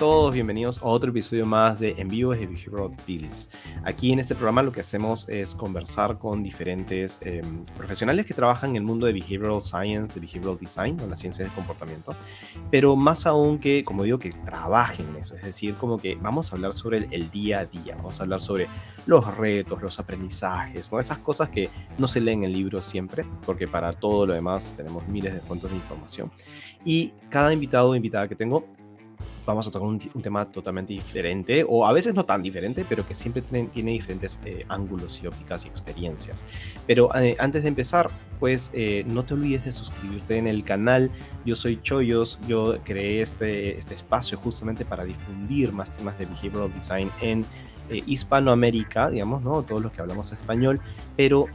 todos, bienvenidos a otro episodio más de En Vivo de Behavioral Pills. Aquí en este programa lo que hacemos es conversar con diferentes profesionales que trabajan en el mundo de Behavioral Science, de Behavioral Design, o la ciencia del comportamiento, pero más aún que, como digo, que trabajen en eso, es decir, como que vamos a hablar sobre el día a día, vamos a hablar sobre los retos, los aprendizajes, ¿no? Esas cosas que no se leen en libros siempre, porque para todo lo demás tenemos miles de fuentes de información. Y cada invitado o invitada que tengo, vamos a tocar un tema totalmente diferente, o a veces no tan diferente, pero que siempre tiene diferentes ángulos y ópticas y experiencias. Pero antes de empezar, pues no te olvides de suscribirte en el canal. Yo soy Choyos, yo creé este espacio justamente para difundir más temas de Behavioral Design en Hispanoamérica, digamos, ¿no? Todos los que hablamos español, pero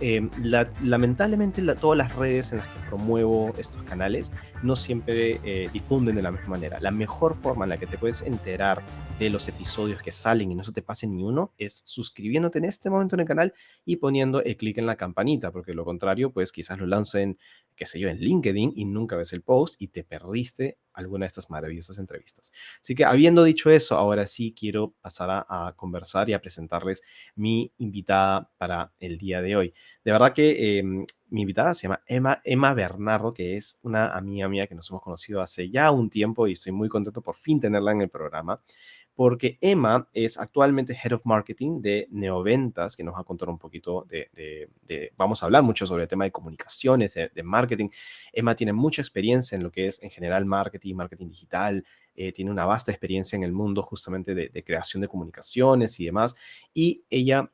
lamentablemente todas las redes en las que promuevo estos canales no siempre difunden de la misma manera. La mejor forma en la que te puedes enterar de los episodios que salen y no se te pase ni uno es suscribiéndote en este momento en el canal y poniendo el clic en la campanita, porque lo contrario, pues quizás lo lancen, qué sé yo, en LinkedIn y nunca ves el post y te perdiste alguna de estas maravillosas entrevistas. Así que habiendo dicho eso, ahora sí quiero pasar a conversar y a presentarles mi invitada para el día de hoy. De verdad que mi invitada se llama Emma Bernardo, que es una amiga mía que nos hemos conocido hace ya un tiempo y estoy muy contento por fin tenerla en el programa, porque Emma es actualmente Head of Marketing de Neoventas, que nos va a contar un poquito vamos a hablar mucho sobre el tema de comunicaciones, de marketing. Emma tiene mucha experiencia en lo que es en general marketing, marketing digital, tiene una vasta experiencia en el mundo justamente de creación de comunicaciones y demás, y ella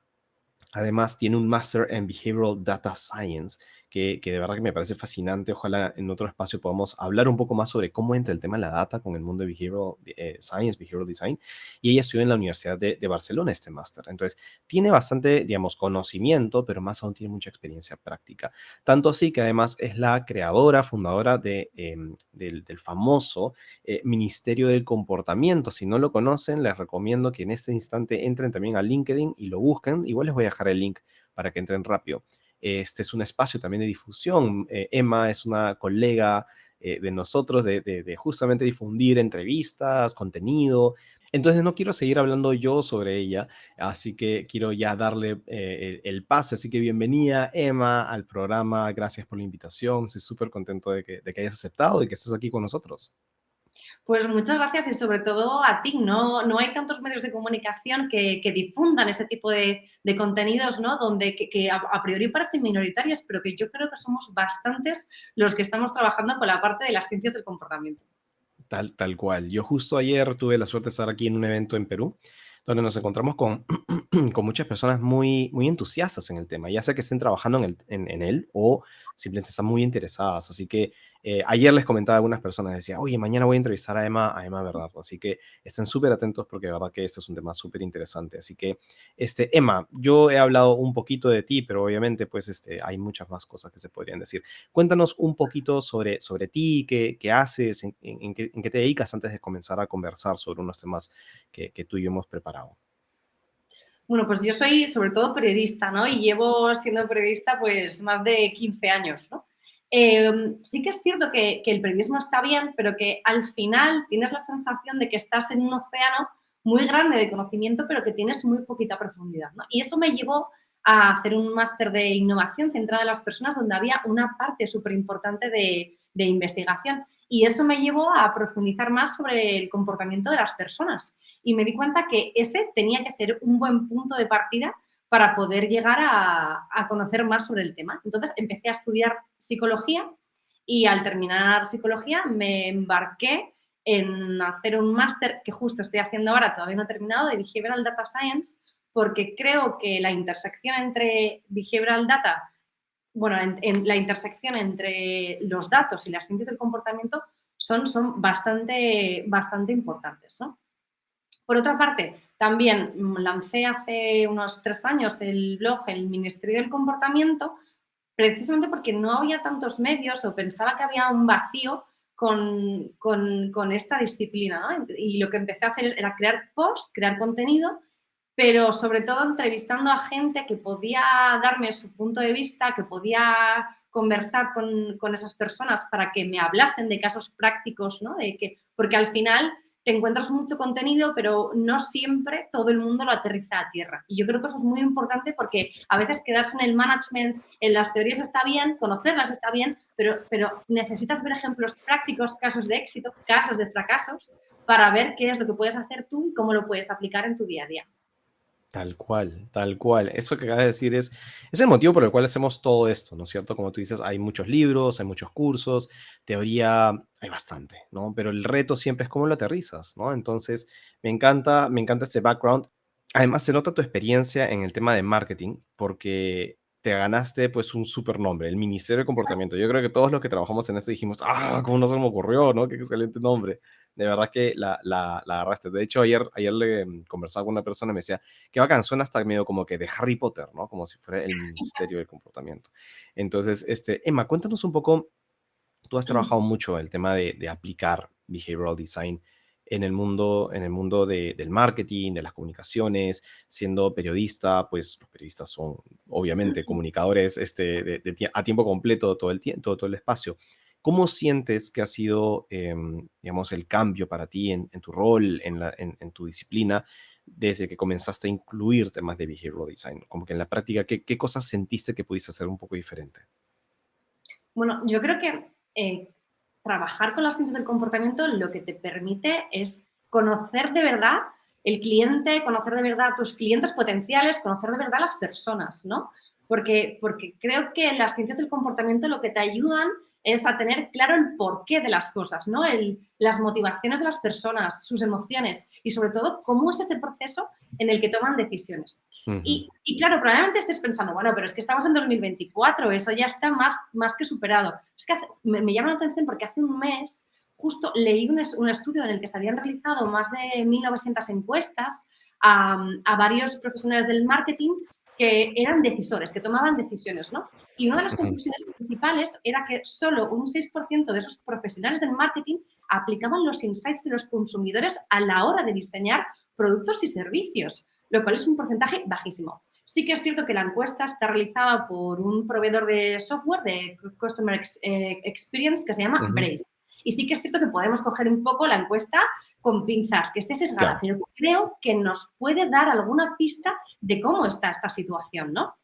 además, tiene un máster en Behavioral Data Science, que de verdad que me parece fascinante. Ojalá en otro espacio podamos hablar un poco más sobre cómo entra el tema de la data con el mundo de Behavioral Science, Behavioral Design. Y ella estudió en la Universidad de Barcelona este máster. Entonces, tiene bastante, digamos, conocimiento, pero más aún tiene mucha experiencia práctica. Tanto así que además es la creadora, fundadora del famoso Ministerio del Comportamiento. Si no lo conocen, les recomiendo que en este instante entren también a LinkedIn y lo busquen. Igual les voy a dejar el link para que entren rápido. Este es un espacio también de difusión. Emma es una colega de nosotros de justamente difundir entrevistas, contenido. Entonces no quiero seguir hablando yo sobre ella, así que quiero ya darle el pase. Así que bienvenida, Emma, al programa. Gracias por la invitación. Estoy súper contento de que hayas aceptado y que estés aquí con nosotros. Pues muchas gracias y sobre todo a ti. No hay tantos medios de comunicación que difundan este tipo de contenidos, ¿no? Donde que a priori parecen minoritarios, pero que yo creo que somos bastantes los que estamos trabajando con la parte de las ciencias del comportamiento. Tal cual. Yo justo ayer tuve la suerte de estar aquí en un evento en Perú, donde nos encontramos con muchas personas muy entusiastas en el tema, ya sea que estén trabajando en él o simplemente están muy interesadas. Así que ayer les comentaba a algunas personas, decía, oye, mañana voy a entrevistar a Emma Bernardo. Así que estén súper atentos porque de verdad que este es un tema súper interesante. Así que, Emma, yo he hablado un poquito de ti, pero obviamente pues hay muchas más cosas que se podrían decir. Cuéntanos un poquito sobre ti, qué haces, en qué te dedicas antes de comenzar a conversar sobre unos temas que tú y yo hemos preparado. Bueno, pues yo soy sobre todo periodista, ¿no? Y llevo siendo periodista pues más de 15 años, ¿no? Sí que es cierto que el periodismo está bien, pero que al final tienes la sensación de que estás en un océano muy grande de conocimiento, pero que tienes muy poquita profundidad, ¿no? Y eso me llevó a hacer un máster de innovación centrada en las personas donde había una parte súper importante de investigación. Y eso me llevó a profundizar más sobre el comportamiento de las personas y me di cuenta que ese tenía que ser un buen punto de partida para poder llegar a conocer más sobre el tema. Entonces empecé a estudiar psicología y al terminar psicología me embarqué en hacer un máster que justo estoy haciendo ahora, todavía no he terminado, de Behavioral Data Science, porque creo que la intersección entre Behavioral Data, bueno, en la intersección entre los datos y las ciencias del comportamiento son bastante importantes, ¿no? Por otra parte, también lancé hace unos 3 años el blog El Ministerio del Comportamiento, precisamente porque no había tantos medios o pensaba que había un vacío con esta disciplina, ¿no? Y lo que empecé a hacer era crear posts, crear contenido, pero sobre todo entrevistando a gente que podía darme su punto de vista, que podía conversar con esas personas para que me hablasen de casos prácticos, ¿no? Porque al final te encuentras mucho contenido, pero no siempre todo el mundo lo aterriza a tierra. Y yo creo que eso es muy importante porque a veces quedarse en el management, en las teorías está bien, conocerlas está bien, pero necesitas ver ejemplos prácticos, casos de éxito, casos de fracasos, para ver qué es lo que puedes hacer tú y cómo lo puedes aplicar en tu día a día. Tal cual, tal cual. Eso que acabas de decir es el motivo por el cual hacemos todo esto, ¿no es cierto? Como tú dices, hay muchos libros, hay muchos cursos, teoría hay bastante, ¿no? Pero el reto siempre es cómo lo aterrizas, ¿no? Entonces, me encanta ese background. Además, se nota tu experiencia en el tema de marketing porque te ganaste pues un super nombre, el Ministerio de Comportamiento. Yo creo que todos los que trabajamos en esto dijimos, ¿cómo no se me ocurrió, no? Qué excelente nombre. De verdad que la agarraste. De hecho, ayer le conversaba con una persona y me decía, qué bacán, suena hasta medio como que de Harry Potter, ¿no? Como si fuera el Ministerio del Comportamiento. Entonces, Emma, cuéntanos un poco, tú has trabajado mucho el tema de aplicar behavioral design en el mundo del marketing, de las comunicaciones, siendo periodista, pues los periodistas son obviamente comunicadores a tiempo completo todo el tiempo, todo el espacio. ¿Cómo sientes que ha sido, digamos, el cambio para ti en tu rol, en tu disciplina, desde que comenzaste a incluir temas de behavioral design? Como que en la práctica, ¿qué cosas sentiste que pudiste hacer un poco diferente? Bueno, yo creo que trabajar con las ciencias del comportamiento lo que te permite es conocer de verdad el cliente, conocer de verdad a tus clientes potenciales, conocer de verdad a las personas, ¿no? Porque creo que las ciencias del comportamiento lo que te ayudan es a tener claro el porqué de las cosas, ¿no? Las motivaciones de las personas, sus emociones y sobre todo cómo es ese proceso en el que toman decisiones. Ujú. Y claro, probablemente estés pensando, bueno, pero es que estamos en 2024, eso ya está más que superado. Es que me llama la atención porque hace un mes justo leí un estudio en el que se habían realizado más de 1.900 encuestas a varios profesionales del marketing que eran decisores, que tomaban decisiones, ¿no? Y una de las Ujú. conclusiones principales era que solo un 6% de esos profesionales del marketing aplicaban los insights de los consumidores a la hora de diseñar productos y servicios, lo cual es un porcentaje bajísimo. Sí que es cierto que la encuesta está realizada por un proveedor de software de Customer Experience que se llama Ujú. Braze. Y sí que es cierto que podemos coger un poco la encuesta con pinzas, que esté sesgada, Claro, pero creo que nos puede dar alguna pista de cómo está esta situación, ¿no?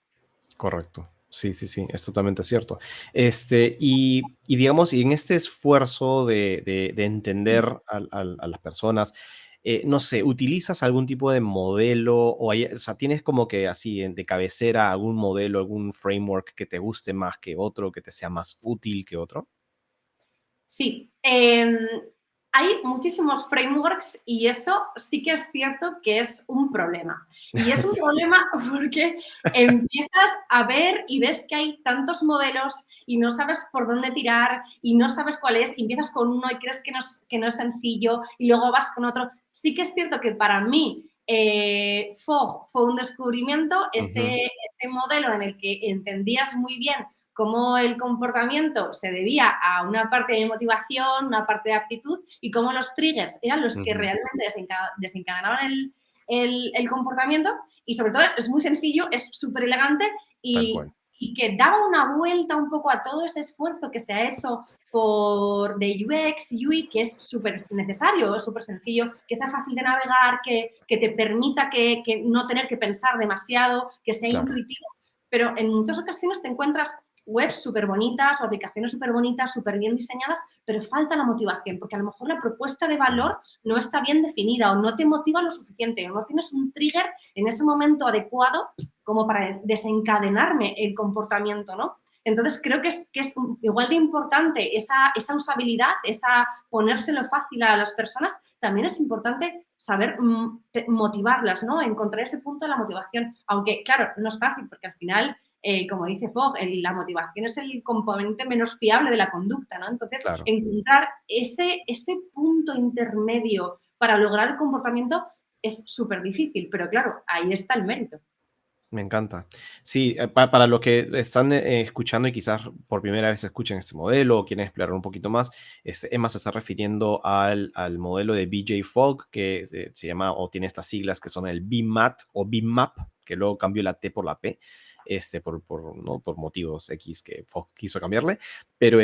correcto. Sí, sí, sí, es totalmente cierto. Y digamos, y en este esfuerzo de entender a las personas, no sé, ¿utilizas algún tipo de modelo o sea, tienes como que así de cabecera algún modelo, algún framework que te guste más que otro, que te sea más útil que otro? Sí, hay muchísimos frameworks y eso sí que es cierto que es un problema. Y es un Sí, problema porque empiezas a ver y ves que hay tantos modelos y no sabes por dónde tirar y no sabes cuál es, y empiezas con uno y crees que no es sencillo y luego vas con otro. Sí que es cierto que para mí Fogg fue un descubrimiento, ujú, ese modelo en el que entendías muy bien cómo el comportamiento se debía a una parte de motivación, una parte de aptitud y cómo los triggers eran los que ujú, realmente desencadenaban el comportamiento y sobre todo es muy sencillo, es súper elegante tal y, cual. y que daba una vuelta un poco a todo ese esfuerzo que se ha hecho de UX, UI, que es súper necesario, es súper sencillo, que sea fácil de navegar, que te permita que no tener que pensar demasiado, que sea Claro. intuitivo, pero en muchas ocasiones te encuentras webs súper bonitas o aplicaciones súper bonitas, súper bien diseñadas, pero falta la motivación, porque a lo mejor la propuesta de Ujú. valor no está bien definida o no te motiva lo suficiente o no tienes un trigger en ese momento adecuado como para desencadenarme el comportamiento, ¿no? Entonces, creo que es igual de importante esa usabilidad, esa ponérselo fácil a las personas, también es importante saber motivarlas, ¿no? Encontrar ese punto de la motivación. Aunque, claro, no es fácil, porque al final como dice Fogg, la motivación es el componente menos fiable de la conducta, ¿no? Entonces, Claro. encontrar ese punto intermedio para lograr el comportamiento es súper difícil, pero claro, ahí está el mérito. Me encanta. Sí, para los que están escuchando y quizás por primera vez escuchen este modelo o quieren explorar un poquito más, Emma se está refiriendo al modelo de BJ Fogg, que se llama o tiene estas siglas que son el BMAT o BMAP, que luego cambió la T por la P. ¿no? Por motivos X que Fox quiso cambiarle, pero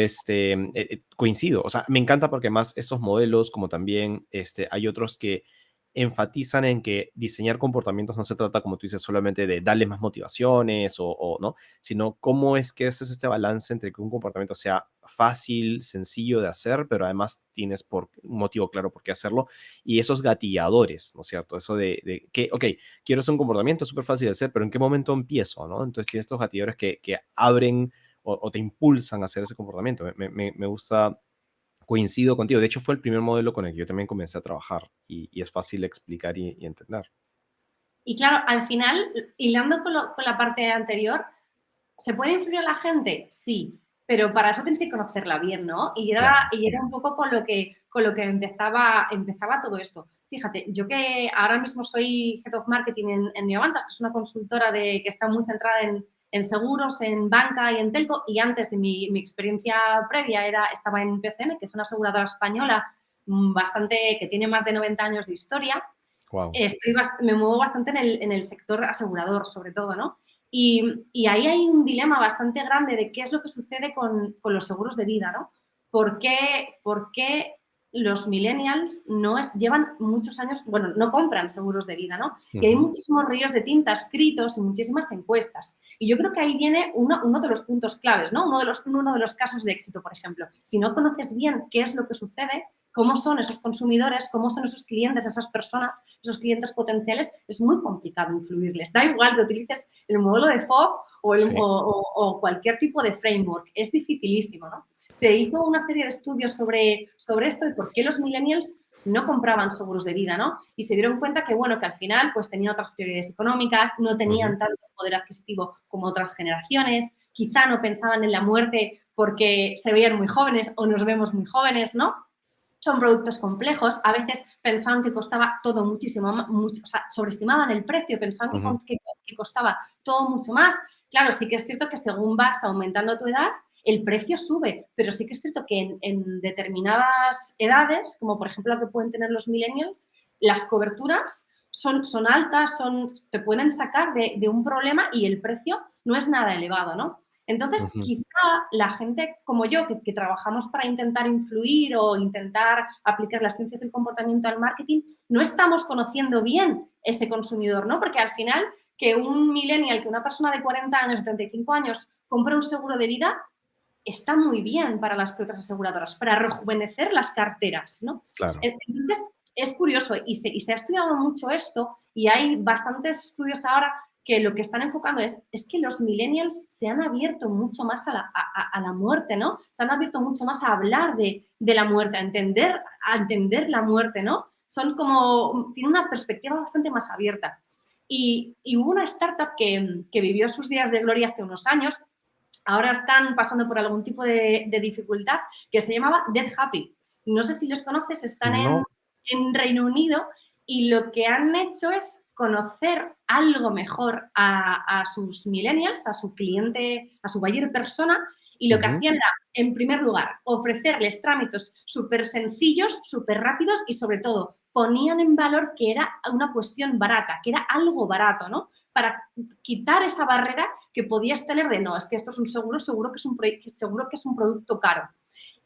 coincido, o sea, me encanta porque más estos modelos, como también hay otros que enfatizan en que diseñar comportamientos no se trata, como tú dices, solamente de darle más motivaciones ¿no? Sino cómo es que haces este balance entre que un comportamiento sea fácil, sencillo de hacer, pero además tienes por un motivo claro por qué hacerlo, y esos gatilladores, ¿no es cierto? Eso de que, ok, quiero hacer un comportamiento súper fácil de hacer, pero ¿en qué momento empiezo, no? Entonces tienes estos gatilladores que abren o te impulsan a hacer ese comportamiento. Me gusta. Coincido contigo. De hecho, fue el primer modelo con el que yo también comencé a trabajar y es fácil de explicar y entender. Y claro, al final, hilando con la parte anterior, ¿se puede influir a la gente? Sí, pero para eso tienes que conocerla bien, ¿no? Claro. Y era un poco con lo que empezaba todo esto. Fíjate, yo que ahora mismo soy Head of Marketing en Neovantas, que es una consultora que está muy centrada en seguros, en banca y en telco, y antes de mi experiencia previa estaba en PSN, que es una aseguradora española que tiene más de 90 años de historia. Wow. Me muevo bastante en el sector asegurador, sobre todo, ¿no? Y ahí hay un dilema bastante grande de qué es lo que sucede con los seguros de vida, ¿no? Por qué los millennials llevan muchos años, bueno, no compran seguros de vida, ¿no? Y hay muchísimos ríos de tinta escritos y muchísimas encuestas. Y yo creo que ahí viene uno de los puntos claves, ¿no? Uno de los casos de éxito, por ejemplo. Si no conoces bien qué es lo que sucede, cómo son esos consumidores, cómo son esos clientes, esas personas, esos clientes potenciales, es muy complicado influirles. Da igual que utilices el modelo de Fogg Sí. o cualquier tipo de framework, es dificilísimo, ¿no? Se hizo una serie de estudios sobre esto de por qué los millennials no compraban seguros de vida, ¿no? Y se dieron cuenta que, bueno, que al final pues tenían otras prioridades económicas, no tenían tanto poder adquisitivo como otras generaciones, quizá no pensaban en la muerte porque se veían muy jóvenes o nos vemos muy jóvenes, ¿no? Son productos complejos, a veces pensaban que costaba todo muchísimo, mucho, o sea, sobreestimaban el precio, pensaban que costaba todo mucho más. Claro, sí que es cierto que según vas aumentando tu edad, el precio sube, pero sí que es cierto que en determinadas edades, como por ejemplo la que pueden tener los millennials, las coberturas son altas, te pueden sacar de un problema y el precio no es nada elevado, ¿no? Entonces, quizá la gente como yo, que trabajamos para intentar influir o intentar aplicar las ciencias del comportamiento al marketing, no estamos conociendo bien ese consumidor, ¿no? Porque al final, que un millennial, que una persona de 40 años, 35 años, compre un seguro de vida, está muy bien para las propias aseguradoras, para rejuvenecer las carteras, ¿no? Claro. Entonces, es curioso y se ha estudiado mucho esto y hay bastantes estudios ahora que lo que están enfocando es que los millennials se han abierto mucho más a la muerte, ¿no? Se han abierto mucho más a hablar de la muerte, a entender la muerte, ¿no? Tienen una perspectiva bastante más abierta. Y hubo una startup que vivió sus días de gloria hace unos años, ahora están pasando por algún tipo de dificultad, que se llamaba Dead Happy. No sé si los conoces, están No. en Reino Unido y lo que han hecho es conocer algo mejor a sus millennials, a su cliente, a su buyer persona, y lo que hacían era, en primer lugar, ofrecerles trámites súper sencillos, súper rápidos y, sobre todo, ponían en valor que era una cuestión barata, que era algo barato, ¿no? Para quitar esa barrera que podías tener de, no, es que esto es un seguro, seguro que es un producto caro.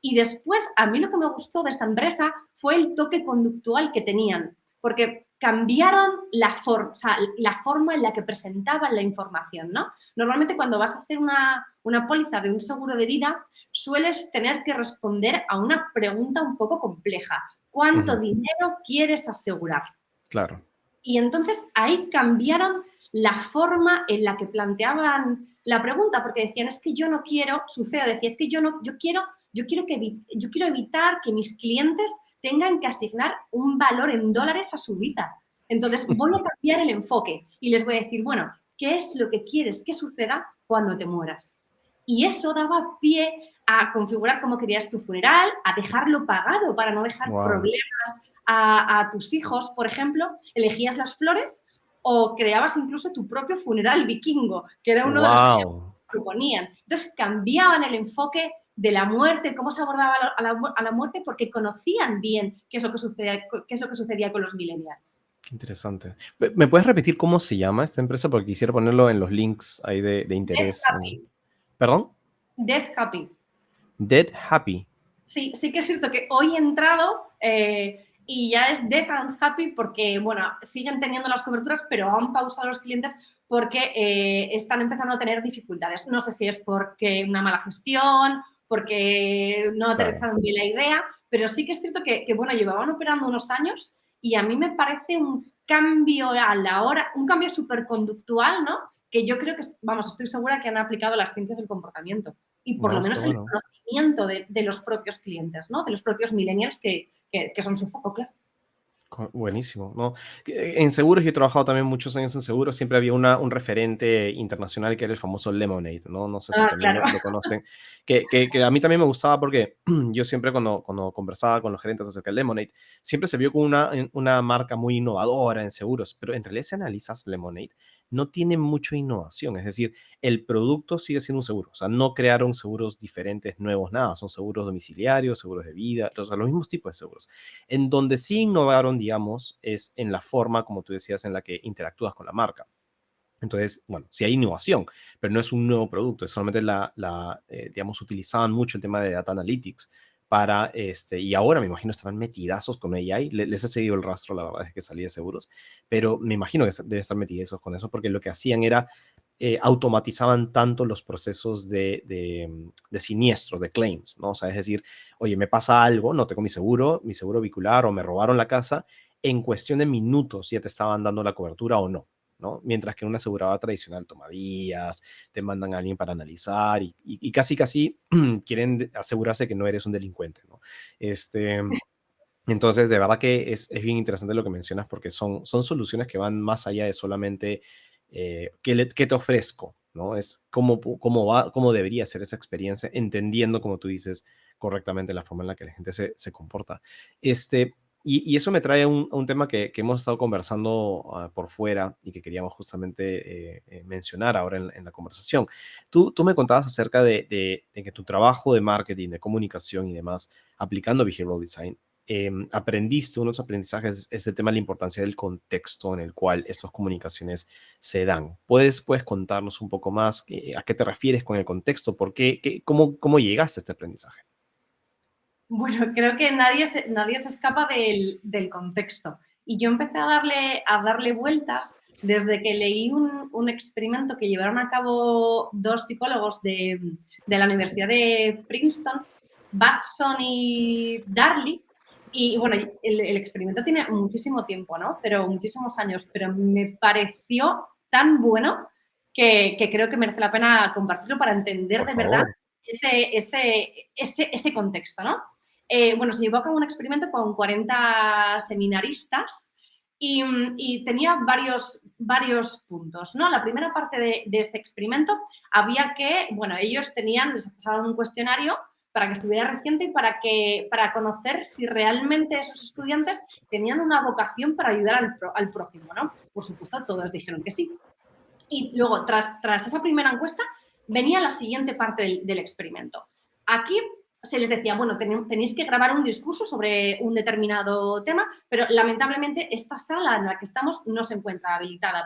Y después, a mí lo que me gustó de esta empresa fue el toque conductual que tenían, porque cambiaron la forma en la que presentaban la información, ¿no? Normalmente cuando vas a hacer una póliza de un seguro de vida, sueles tener que responder a una pregunta un poco compleja. ¿Cuánto dinero quieres asegurar? Claro. Y entonces ahí cambiaron la forma en la que planteaban la pregunta, porque decían, es que yo no quiero, decía, es que yo quiero evitar que mis clientes tengan que asignar un valor en dólares a su vida. Entonces voy a cambiar el enfoque y les voy a decir, bueno, ¿qué es lo que quieres que suceda cuando te mueras? Y eso daba pie a configurar cómo querías tu funeral, a dejarlo pagado para no dejar Wow. problemas a tus hijos, por ejemplo, elegías las flores o creabas incluso tu propio funeral vikingo, que era uno de los ejemplos Wow. que proponían. Entonces cambiaban el enfoque de la muerte, cómo se abordaba a la muerte, porque conocían bien qué es lo que sucedía con los millennials. Qué interesante. ¿Me puedes repetir cómo se llama esta empresa? Porque quisiera ponerlo en los links ahí de Death interés. Happy. ¿Perdón? Death Happy. Dead Happy. Sí, sí que es cierto que hoy he entrado y ya es Death and Happy porque, bueno, siguen teniendo las coberturas, pero han pausado los clientes porque están empezando a tener dificultades. No sé si es porque una mala gestión, porque no ha Claro. aterrizado bien la idea, pero sí que es cierto que, bueno, llevaban operando unos años y a mí me parece un cambio a la hora, un cambio súper conductual, ¿no? Que yo creo que, vamos, estoy segura que han aplicado las ciencias del comportamiento y por No, lo está menos el bueno. conocimiento de los propios clientes, ¿no? De los propios millennials que son su foco, claro. Buenísimo, ¿no? En seguros, yo he trabajado también muchos años en seguros, siempre había un referente internacional que era el famoso Lemonade, ¿no? No sé si Ah, también claro. lo conocen, que a mí también me gustaba porque yo siempre cuando conversaba con los gerentes acerca del Lemonade, siempre se vio como una marca muy innovadora en seguros, pero en realidad si analizas Lemonade, no tiene mucha innovación, es decir, el producto sigue siendo un seguro, o sea, no crearon seguros diferentes, nuevos, nada, son seguros domiciliarios, seguros de vida, o sea, los mismos tipos de seguros. En donde sí innovaron, digamos, es en la forma, como tú decías, en la que interactúas con la marca. Entonces, bueno, sí hay innovación, pero no es un nuevo producto, es solamente digamos, utilizaban mucho el tema de data analytics para, y ahora me imagino estarán metidazos con AI, les he seguido el rastro, la verdad es que salí de seguros, pero me imagino que deben estar metidazos con eso, porque lo que hacían era, automatizaban tanto los procesos de siniestro, de claims, ¿no? O sea, es decir, oye, me pasa algo, no tengo mi seguro vehicular o me robaron la casa, en cuestión de minutos ya te estaban dando la cobertura o no, ¿no? Mientras que en una aseguradora tradicional toma días, te mandan a alguien para analizar y casi, casi quieren asegurarse que no eres un delincuente, ¿no? Este, entonces, de verdad que es bien interesante lo que mencionas porque son soluciones que van más allá de solamente qué te ofrezco, ¿no? Es cómo debería ser esa experiencia, entendiendo, como tú dices, correctamente la forma en la que la gente se comporta. Y eso me trae a un tema que hemos estado conversando por fuera y que queríamos justamente mencionar ahora en la conversación. Tú me contabas acerca de que tu trabajo de marketing, de comunicación y demás, aplicando behavioral design, aprendiste, unos aprendizajes, es el tema de la importancia del contexto en el cual estas comunicaciones se dan. ¿Puedes contarnos un poco más a qué te refieres con el contexto? ¿Por qué, cómo llegaste a este aprendizaje? Bueno, creo que nadie se escapa del contexto. Y yo empecé a darle vueltas desde que leí un experimento que llevaron a cabo dos psicólogos de la Universidad de Princeton, Batson y Darley. Y bueno, el experimento tiene muchísimo tiempo, ¿no? Pero muchísimos años, pero me pareció tan bueno que creo que merece la pena compartirlo para entender Por de verdad favor. ese contexto, ¿no? Bueno, se llevó a cabo un experimento con 40 seminaristas y tenía varios puntos, ¿no? La primera parte de ese experimento había que, bueno, ellos les pasaban un cuestionario para que estuviera reciente y para conocer si realmente esos estudiantes tenían una vocación para ayudar al prójimo, ¿no? Por supuesto, todos dijeron que sí. Y luego, tras esa primera encuesta, venía la siguiente parte del experimento. Aquí se les decía, bueno, tenéis que grabar un discurso sobre un determinado tema, pero lamentablemente esta sala en la que estamos no se encuentra habilitada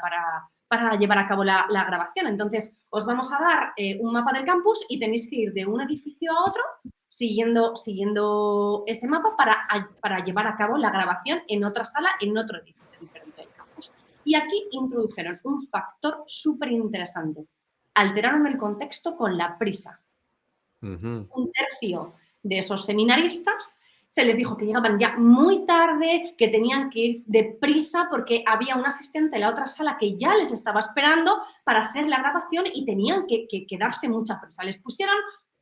para llevar a cabo la grabación. Entonces, os vamos a dar un mapa del campus y tenéis que ir de un edificio a otro siguiendo ese mapa para llevar a cabo la grabación en otra sala, en otro edificio diferente del campus. Y aquí introdujeron un factor súper interesante. Alteraron el contexto con la prisa. Ujú. Un tercio de esos seminaristas se les dijo que llegaban ya muy tarde, que tenían que ir deprisa porque había un asistente en la otra sala que ya les estaba esperando para hacer la grabación y tenían que darse mucha prisa. Les pusieron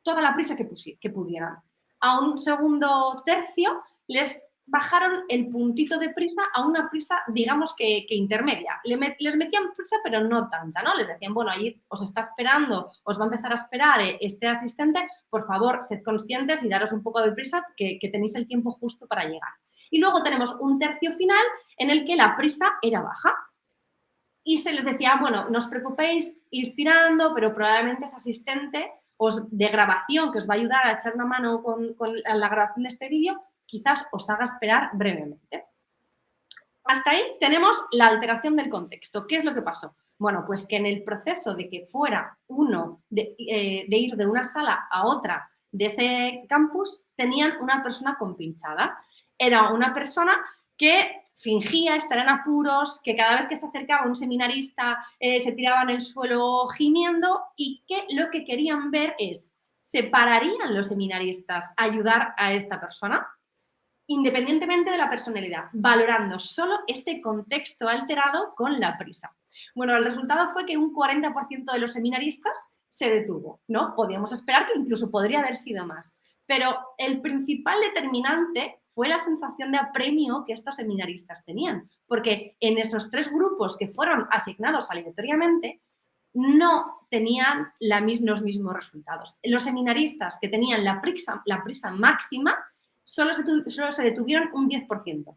toda la prisa que pudieran. A un segundo tercio les bajaron el puntito de prisa a una prisa, digamos que intermedia. Les metían prisa, pero no tanta, ¿no? Les decían, bueno, ahí os está esperando, os va a empezar a esperar este asistente, por favor, sed conscientes y daros un poco de prisa, que tenéis el tiempo justo para llegar. Y luego tenemos un tercio final en el que la prisa era baja. Y se les decía, bueno, no os preocupéis, ir tirando, pero probablemente ese asistente de grabación que os va a ayudar a echar una mano con la grabación de este vídeo, quizás os haga esperar brevemente. Hasta ahí tenemos la alteración del contexto. ¿Qué es lo que pasó? Bueno, pues que en el proceso de que fuera uno de ir de una sala a otra de ese campus, tenían una persona compinchada. Era una persona que fingía estar en apuros, que cada vez que se acercaba un seminarista se tiraba en el suelo gimiendo y que lo que querían ver es, ¿se pararían los seminaristas a ayudar a esta persona? Independientemente de la personalidad, valorando solo ese contexto alterado con la prisa. Bueno, el resultado fue que un 40% de los seminaristas se detuvo, ¿no? Podíamos esperar que incluso podría haber sido más, pero el principal determinante fue la sensación de apremio que estos seminaristas tenían, porque en esos 3 grupos que fueron asignados aleatoriamente, no tenían los mismos resultados. Los seminaristas que tenían la prisa máxima solo se detuvieron un 10%.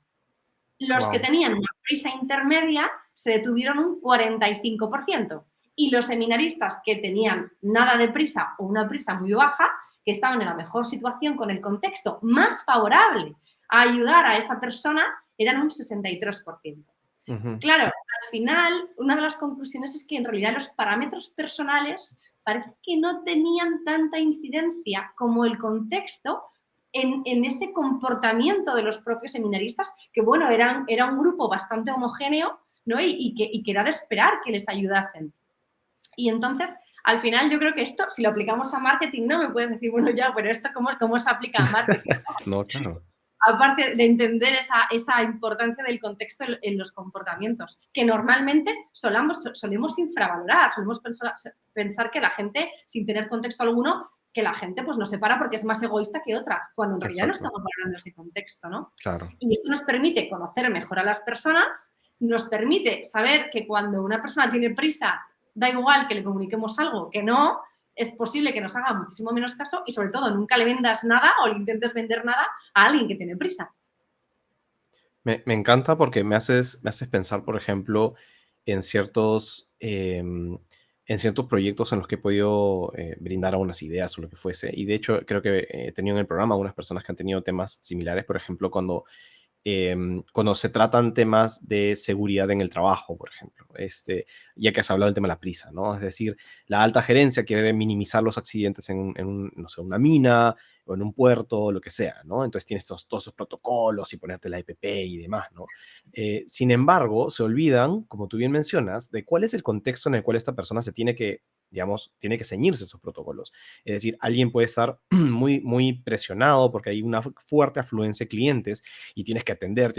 Los que Wow. tenían una prisa intermedia se detuvieron un 45%. Y los seminaristas que tenían nada de prisa o una prisa muy baja, que estaban en la mejor situación con el contexto más favorable a ayudar a esa persona, eran un 63%. Ujú. Claro, al final, una de las conclusiones es que en realidad los parámetros personales parece que no tenían tanta incidencia como el contexto en ese comportamiento de los propios seminaristas, que bueno, era un grupo bastante homogéneo, ¿no? Y que era de esperar que les ayudasen. Y entonces, al final, yo creo que esto, si lo aplicamos a marketing, no me puedes decir, bueno, ya, pero esto, ¿cómo se aplica a marketing? No, claro. Aparte de entender esa importancia del contexto en los comportamientos, que normalmente solemos infravalorar, solemos pensar que la gente, sin tener contexto alguno, que la gente pues nos separa porque es más egoísta que otra, cuando en realidad no Exacto. estamos valorando ese contexto, ¿no? Claro. Y esto nos permite conocer mejor a las personas, nos permite saber que cuando una persona tiene prisa, da igual que le comuniquemos algo, que no, es posible que nos haga muchísimo menos caso y sobre todo nunca le vendas nada o le intentes vender nada a alguien que tiene prisa. Me encanta porque me haces pensar, por ejemplo, en en ciertos proyectos en los que he podido brindar algunas ideas o lo que fuese. Y de hecho, creo que he tenido en el programa algunas personas que han tenido temas similares, por ejemplo, cuando se tratan temas de seguridad en el trabajo, por ejemplo, ya que has hablado del tema de la prisa, ¿no? Es decir, la alta gerencia quiere minimizar los accidentes no sé, una mina o en un puerto, lo que sea, ¿no? Entonces tienes todos esos protocolos y ponerte la EPP y demás, ¿no? Sin embargo, se olvidan, como tú bien mencionas, de cuál es el contexto en el cual esta persona se tiene que, digamos, tiene que ceñirse esos protocolos. Es decir, alguien puede estar muy presionado porque hay una fuerte afluencia de clientes y tienes que atender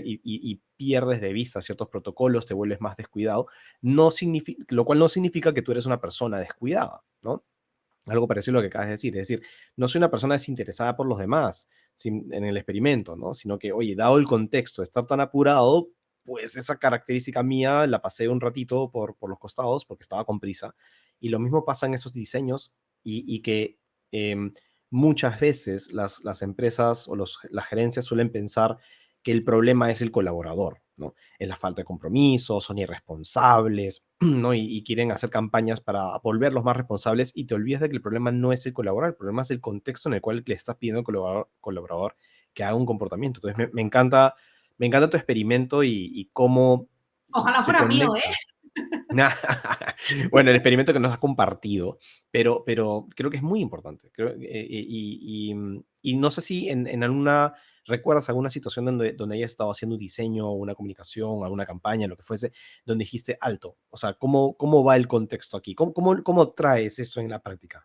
y pierdes de vista ciertos protocolos, te vuelves más descuidado, lo cual no significa que tú eres una persona descuidada, ¿no? Algo parecido a lo que acabas de decir, es decir, no soy una persona desinteresada por los demás en el experimento, ¿no? Sino que, oye, dado el contexto de estar tan apurado, pues esa característica mía la pasé un ratito por los costados porque estaba con prisa. Y lo mismo pasa en esos diseños y que em, muchas veces las empresas o las gerencias suelen pensar que el problema es el colaborador, ¿no? Es la falta de compromiso, son irresponsables, ¿no? Y quieren hacer campañas para volverlos más responsables y te olvidas de que el problema no es el colaborador, el problema es el contexto en el cual le estás pidiendo al colaborador que haga un comportamiento. Entonces me encanta tu experimento y cómo Ojalá se fuera mío, ¿eh? conecta. Bueno, el experimento que nos has compartido, pero creo que es muy importante. Y no sé si en alguna, recuerdas alguna situación donde hayas estado haciendo un diseño, una comunicación, alguna campaña, lo que fuese, donde dijiste alto. O sea, ¿cómo va el contexto aquí? ¿Cómo traes eso en la práctica?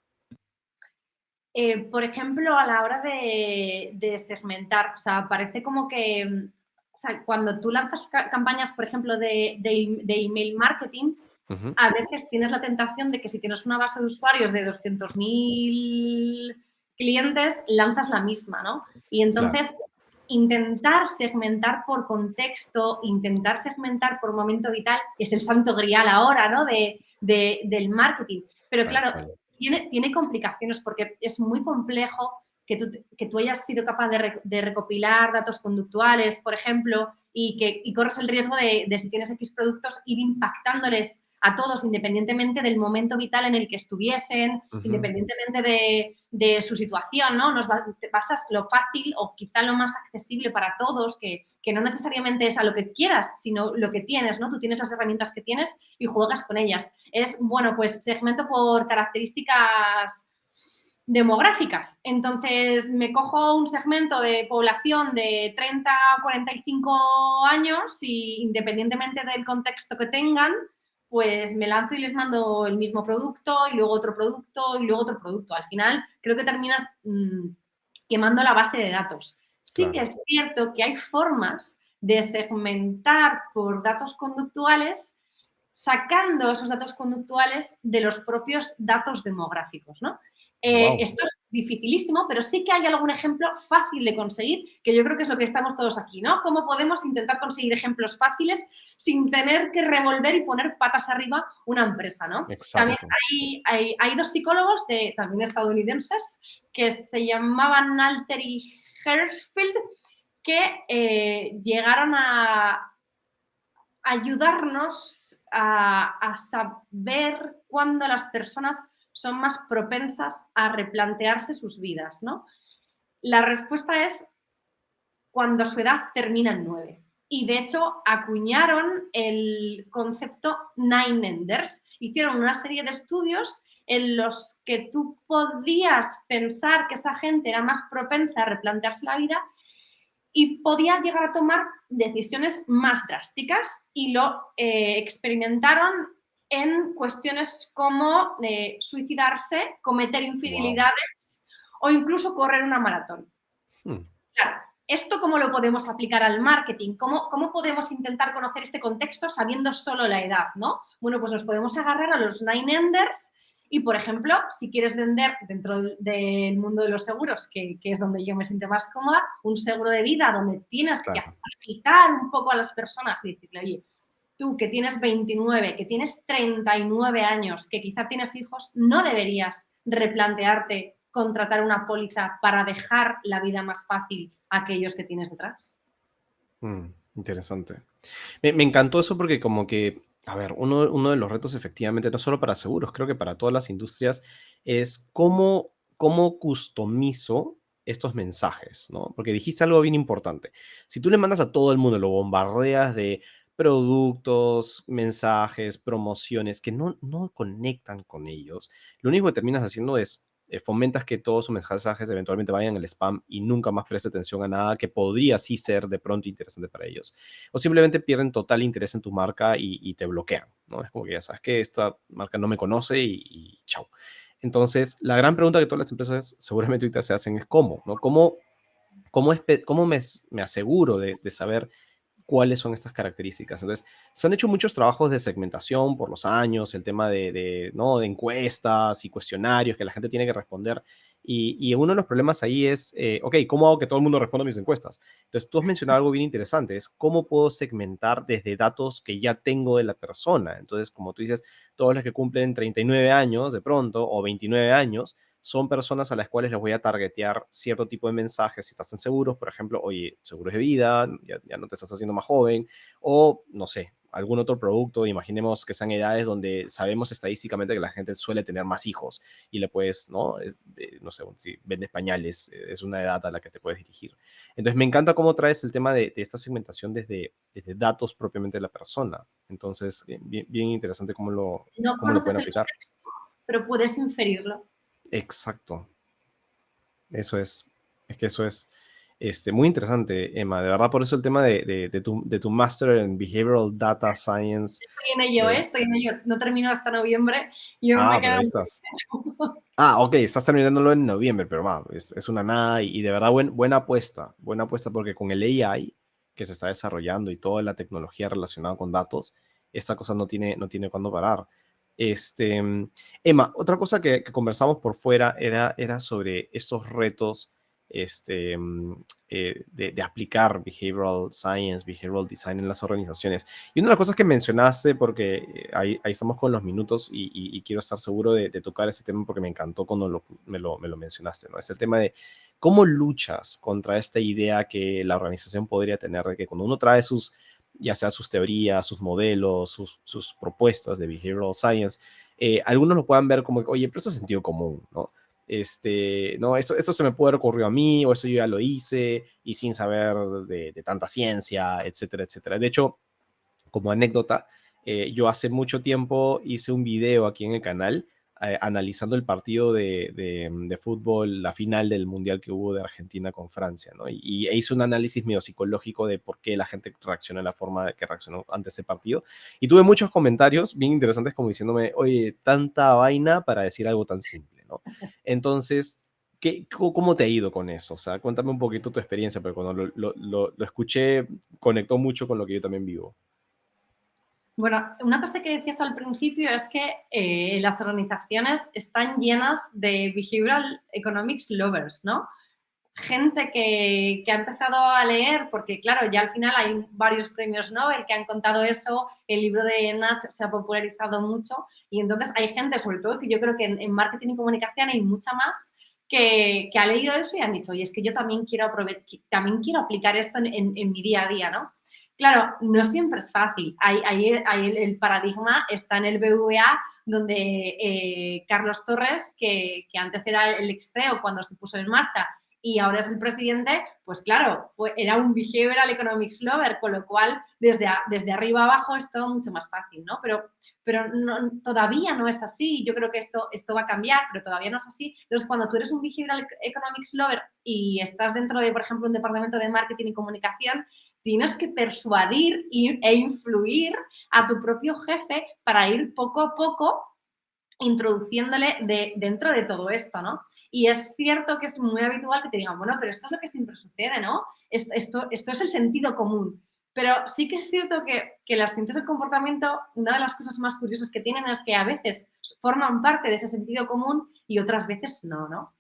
Por ejemplo, a la hora de segmentar, o sea, parece como que, o sea, cuando tú lanzas campañas, por ejemplo, de email marketing, Ujú. a veces tienes la tentación de que si tienes una base de usuarios de 200.000 clientes, lanzas la misma, ¿no? Y Claro, entonces, intentar segmentar por contexto, intentar segmentar por momento vital, es el santo grial ahora, ¿no? Del marketing. Pero tal claro, cual. tiene complicaciones porque es muy complejo que tú hayas sido capaz de recopilar datos conductuales, por ejemplo, y corres el riesgo de si tienes X productos, ir impactándoles a todos independientemente del momento vital en el que estuviesen, Ujú. independientemente de su situación, ¿no? Te pasas lo fácil o quizá lo más accesible para todos, que que no necesariamente es a lo que quieras, sino lo que tienes, ¿no? Tú tienes las herramientas que tienes y juegas con ellas. Es, bueno, pues segmento por características demográficas. Entonces, me cojo un segmento de población de 30 a 45 años y independientemente del contexto que tengan, pues me lanzo y les mando el mismo producto y luego otro producto y luego otro producto. Al final, creo que terminas quemando la base de datos. Sí que Claro. es cierto que hay formas de segmentar por datos conductuales sacando esos datos conductuales de los propios datos demográficos, ¿no? Wow. Esto es dificilísimo, pero sí que hay algún ejemplo fácil de conseguir, que yo creo que es lo que estamos todos aquí, ¿no? ¿Cómo podemos intentar conseguir ejemplos fáciles sin tener que revolver y poner patas arriba una empresa, ¿no? También Exacto. hay dos psicólogos también estadounidenses que se llamaban Alter y Hersfield que llegaron a ayudarnos a saber cuándo las personas son más propensas a replantearse sus vidas, ¿no? La respuesta es cuando su edad termina en 9. Y de hecho acuñaron el concepto Nine Enders. Hicieron una serie de estudios en los que tú podías pensar que esa gente era más propensa a replantearse la vida y podía llegar a tomar decisiones más drásticas y lo experimentaron en cuestiones como suicidarse, cometer Wow. infidelidades o incluso correr una maratón. Hmm. Claro, ¿esto cómo lo podemos aplicar al marketing? ¿Cómo podemos intentar conocer este contexto sabiendo solo la edad, ¿no? Bueno, pues nos podemos agarrar a los Nine Enders y, por ejemplo, si quieres vender dentro del mundo de los seguros, que es donde yo me siento más cómoda, un seguro de vida donde tienes que Claro. agitar un poco a las personas y decirle, oye, tú que tienes 29, que tienes 39 años, que quizá tienes hijos, no deberías replantearte contratar una póliza para dejar la vida más fácil a aquellos que tienes detrás. Mm, interesante. Me encantó eso porque como que, a ver, uno de los retos efectivamente, no solo para seguros, creo que para todas las industrias, es cómo customizo estos mensajes, ¿no? Porque dijiste algo bien importante. Si tú le mandas a todo el mundo, lo bombardeas de productos, mensajes, promociones que no conectan con ellos, lo único que terminas haciendo es fomentas que todos sus mensajes eventualmente vayan al spam y nunca más preste atención a nada que podría sí ser de pronto interesante para ellos o simplemente pierden total interés en tu marca y te bloquean, ¿no? Es como que ya sabes que esta marca no me conoce y chao. Entonces, la gran pregunta que todas las empresas seguramente ahorita se hacen es cómo, ¿no? ¿Cómo me aseguro de saber cuáles son estas características? Entonces, se han hecho muchos trabajos de segmentación por los años, el tema ¿no? de encuestas y cuestionarios que la gente tiene que responder. Y uno de los problemas ahí es, ok, ¿cómo hago que todo el mundo responda a mis encuestas? Entonces, tú has mencionado algo bien interesante, es cómo puedo segmentar desde datos que ya tengo de la persona. Entonces, como tú dices, todos los que cumplen 39 años de pronto o 29 años, son personas a las cuales les voy a targetear cierto tipo de mensajes si estás en seguros, por ejemplo, oye, seguros de vida, ya no te estás haciendo más joven, o no sé, algún otro producto, imaginemos que sean edades donde sabemos estadísticamente que la gente suele tener más hijos y le puedes, ¿no? No sé, si vendes pañales, es una edad a la que te puedes dirigir. Entonces, me encanta cómo traes el tema de esta segmentación desde datos propiamente de la persona. Entonces, bien interesante No cómo lo conoces pueden el aplicar. contexto, pero puedes inferirlo. Exacto. Eso es. Es que eso es muy interesante, Emma. De verdad, por eso el tema de tu máster en Behavioral Data Science. Estoy en ello, ¿eh? eh, Estoy en ello. No termino hasta noviembre y yo me pero queda ahí un estás. poco. Ok, estás terminándolo en noviembre, pero es una nada y de verdad buena apuesta porque con el AI que se está desarrollando y toda la tecnología relacionada con datos, esta cosa no tiene cuándo parar. Emma, otra cosa que conversamos por fuera era sobre estos retos este, mm, de aplicar behavioral science, behavioral design en las organizaciones. Y una de las cosas que mencionaste, porque ahí estamos con los minutos y quiero estar seguro de tocar ese tema porque me encantó cuando me lo mencionaste, ¿no? Es el tema de cómo luchas contra esta idea que la organización podría tener de que cuando uno trae ya sea sus teorías, sus modelos, sus propuestas de behavioral science, algunos lo puedan ver como, oye, pero eso es sentido común, ¿no? no, eso se me puede haber ocurrido a mí, o eso yo ya lo hice, y sin saber de tanta ciencia, etcétera, etcétera. De hecho, como anécdota, yo hace mucho tiempo hice un video aquí en el canal analizando el partido de fútbol, la final del mundial que hubo de Argentina con Francia, ¿no? E hice un análisis medio psicológico de por qué la gente reaccionó de la forma que reaccionó ante ese partido. Y tuve muchos comentarios bien interesantes como diciéndome, oye, tanta vaina para decir algo tan simple, ¿no? Entonces, ¿cómo te ha ido con eso? O sea, cuéntame un poquito tu experiencia, porque cuando lo escuché, conectó mucho con lo que yo también vivo. Bueno, una cosa que decías al principio es que las organizaciones están llenas de behavioral economics lovers, ¿no? Gente que ha empezado a leer, porque claro, ya al final hay varios premios Nobel que han contado eso, el libro de Natch se ha popularizado mucho y entonces hay gente, sobre todo que yo creo que en marketing y comunicación hay mucha más, que ha leído eso y han dicho, oye, es que yo también también quiero aplicar esto en mi día a día, ¿no? Claro, no siempre es fácil. El paradigma está en el BVA, donde Carlos Torres, que antes era el ex CEO cuando se puso en marcha y ahora es el presidente, pues claro, era un behavioral economics lover, con lo cual desde arriba abajo es todo mucho más fácil, ¿no? Pero no, todavía no es así. Yo creo que esto va a cambiar, pero todavía no es así. Entonces, cuando tú eres un behavioral economics lover y estás dentro de, por ejemplo, un departamento de marketing y comunicación, tienes que persuadir e influir a tu propio jefe para ir poco a poco introduciéndole dentro de todo esto, ¿no? Y es cierto que es muy habitual que te digan, bueno, pero esto es lo que siempre sucede, ¿no? Esto es el sentido común. Pero sí que es cierto que las ciencias del comportamiento, una de las cosas más curiosas que tienen es que a veces forman parte de ese sentido común y otras veces no, ¿no?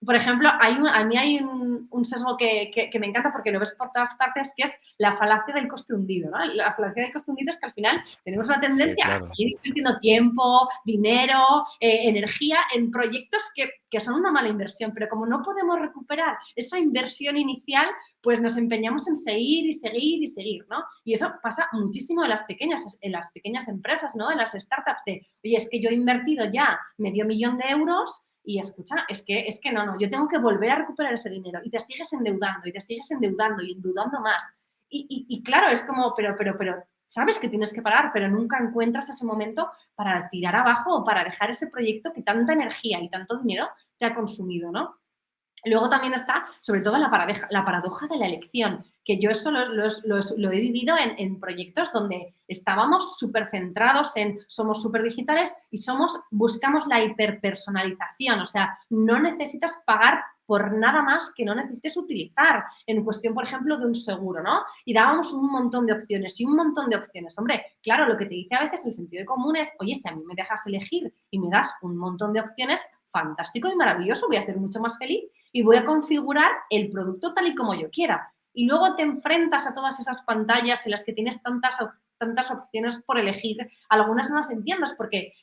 Por ejemplo, a mí hay un sesgo que me encanta porque lo ves por todas partes, que es la falacia del coste hundido, ¿no? La falacia del coste hundido es que al final tenemos una Sí, tendencia a claro. seguir invirtiendo tiempo, dinero, energía en proyectos que son una mala inversión, pero como no podemos recuperar esa inversión inicial, pues nos empeñamos en seguir y seguir y seguir, ¿no? Y eso pasa muchísimo en las pequeñas empresas, ¿no? En las startups de, oye, es que yo he invertido ya $500,000 y escucha, es que no, yo tengo que volver a recuperar ese dinero y te sigues endeudando y te sigues endeudando y endeudando más. Y claro, es como, pero sabes que tienes que parar, pero nunca encuentras ese momento para tirar abajo o para dejar ese proyecto que tanta energía y tanto dinero te ha consumido, ¿no? Luego también está, sobre todo, la paradoja de la elección, que yo eso lo he vivido en proyectos donde estábamos súper centrados en somos súper digitales y buscamos la hiperpersonalización, o sea, no necesitas pagar por nada más que no necesites utilizar, en cuestión, por ejemplo, de un seguro, ¿no? Y dábamos un montón de opciones y un montón de opciones. Hombre, claro, lo que te dice a veces el sentido común es, oye, si a mí me dejas elegir y me das un montón de opciones, fantástico y maravilloso, voy a ser mucho más feliz y voy a configurar el producto tal y como yo quiera. Y luego te enfrentas a todas esas pantallas en las que tienes tantas opciones por elegir. Algunas no las entiendes porque